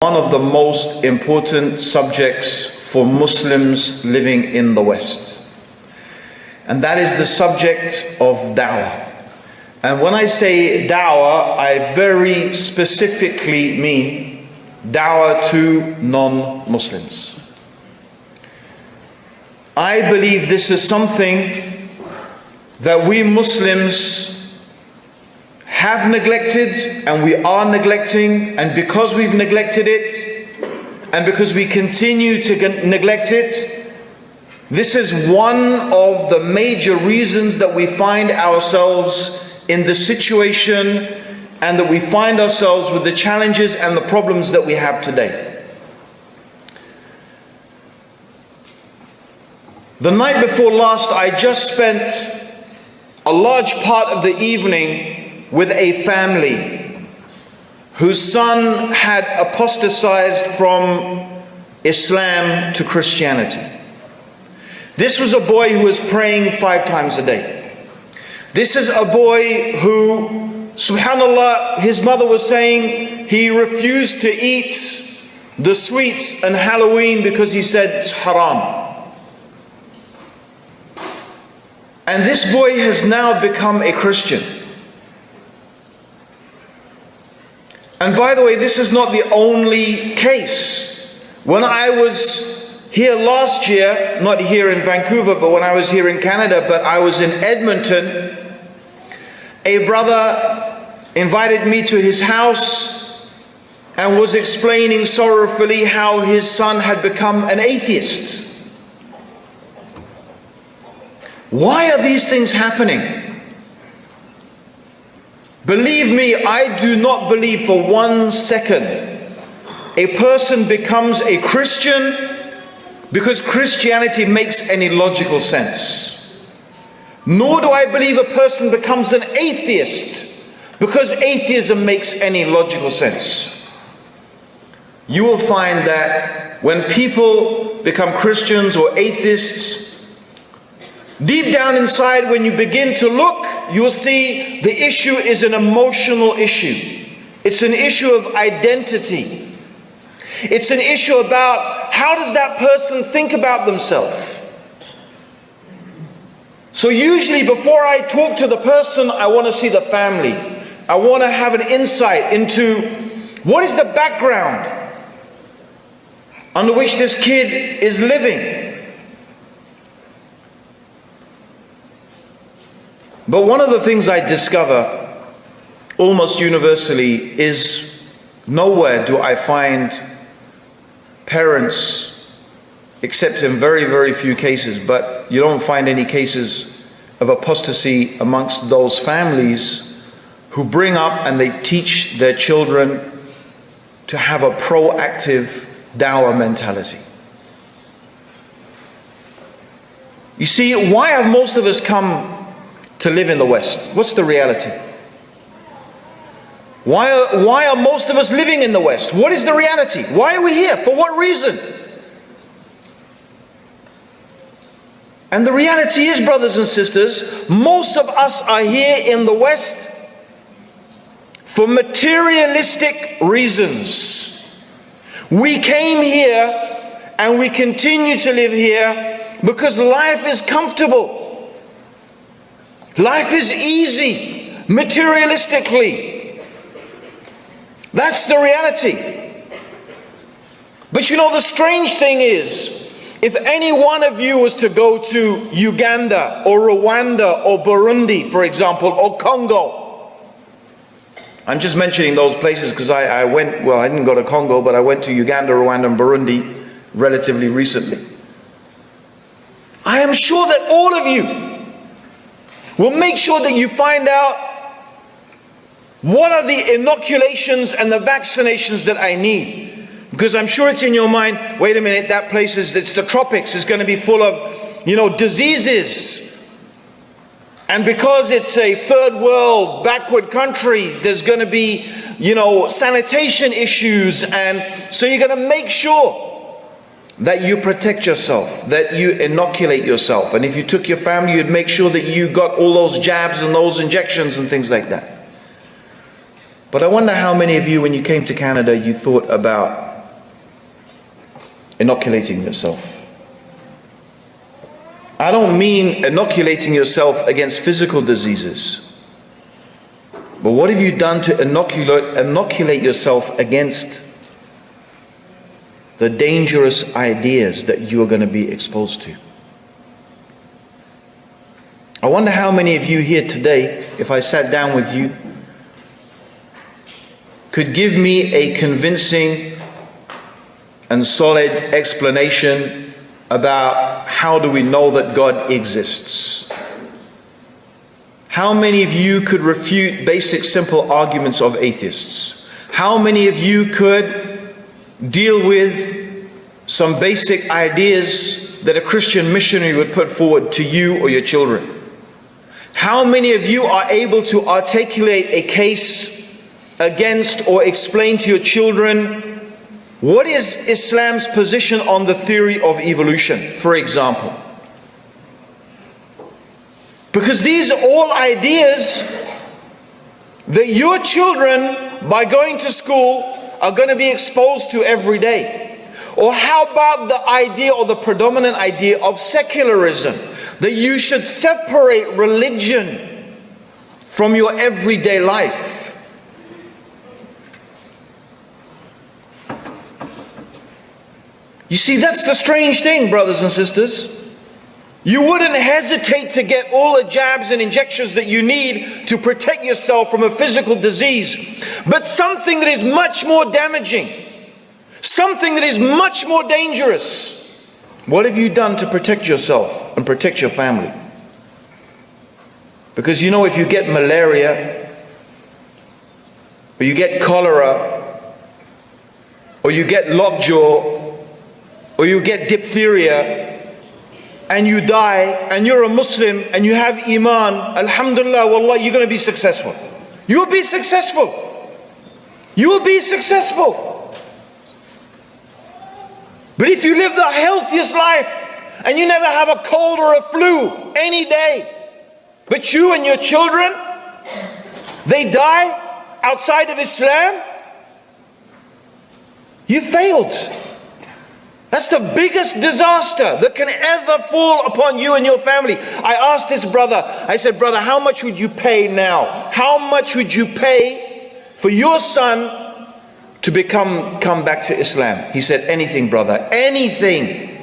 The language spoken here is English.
one of the most important subjects for Muslims living in the West. And that is the subject of da'wah. And when I say da'wah, I very specifically mean da'wah to non-Muslims. I believe this is something that we Muslims have neglected and we are neglecting, and because we've neglected it and because we continue to neglect it, this is one of the major reasons that we find ourselves in the situation and that we find ourselves with the challenges and the problems that we have today. The night before last, I just spent a large part of the evening with a family whose son had apostatized from Islam to Christianity. This was a boy who was praying 5 times a day. This is a boy who, subhanallah, his mother was saying he refused to eat the sweets on Halloween because he said it's haram. And this boy has now become a Christian. And by the way, this is not the only case. When I was here last year, not here in Vancouver, but when I was here in Canada, but I was in Edmonton, a brother invited me to his house and was explaining sorrowfully how his son had become an atheist. Why are these things happening? Believe me, I do not believe for 1 second a person becomes a Christian because Christianity makes any logical sense. Nor do I believe a person becomes an atheist because atheism makes any logical sense. You will find that when people become Christians or atheists, deep down inside, when you begin to look, you'll see the issue is an emotional issue. It's an issue of identity. It's an issue about how does that person think about themselves. So usually before I talk to the person, I want to see the family. I want to have an insight into what is the background under which this kid is living. But one of the things I discover almost universally is nowhere do I find parents, except in very, very few cases, but you don't find any cases of apostasy amongst those families who bring up and they teach their children to have a proactive da'wah mentality. You see, why have most of us come to live in the West? What's the reality? Why are most of us living in the West? What is the reality? Why are we here? For what reason? And the reality is, brothers and sisters, most of us are here in the West for materialistic reasons. We came here and we continue to live here because life is comfortable. Life is easy, materialistically. That's the reality. But you know, the strange thing is, if any one of you was to go to Uganda or Rwanda or Burundi, for example, or Congo. I'm just mentioning those places because I went, well, I didn't go to Congo, but I went to Uganda, Rwanda, and Burundi relatively recently. I am sure that all of you will make sure that you find out what are the inoculations and the vaccinations that I need. Because I'm sure it's in your mind, wait a minute, that place it's the tropics, it's going to be full of, diseases. And because it's a third world, backward country, there's going to be, sanitation issues. And so you're going to make sure that you protect yourself, that you inoculate yourself. And if you took your family, you'd make sure that you got all those jabs and those injections and things like that. But I wonder how many of you, when you came to Canada, you thought about inoculating yourself. I don't mean inoculating yourself against physical diseases, but what have you done to inoculate yourself against the dangerous ideas that you are going to be exposed to? I wonder how many of you here today, if I sat down with you, could give me a convincing and solid explanation about how do we know that God exists. How many of you could refute basic, simple arguments of atheists? How many of you could deal with some basic ideas that a Christian missionary would put forward to you or your children? How many of you are able to articulate a case against or explain to your children what is Islam's position on the theory of evolution, for example? Because these are all ideas that your children, by going to school, are going to be exposed to every day. Or how about the idea, or the predominant idea, of secularism, that you should separate religion from your everyday life? You see, that's the strange thing, brothers and sisters. You wouldn't hesitate to get all the jabs and injections that you need to protect yourself from a physical disease. But something that is much more damaging, something that is much more dangerous, what have you done to protect yourself and protect your family? Because you know, if you get malaria, or you get cholera, or you get lockjaw, or you get diphtheria, and you die, and you're a Muslim, and you have Iman, alhamdulillah, wallah, you're going to be successful. You will be successful. You will be successful. But if you live the healthiest life, and you never have a cold or a flu any day, but you and your children, they die outside of Islam, you failed. That's the biggest disaster that can ever fall upon you and your family. I asked this brother, I said, brother, how much would you pay now? How much would you pay for your son to come back to Islam? He said, anything, brother, anything.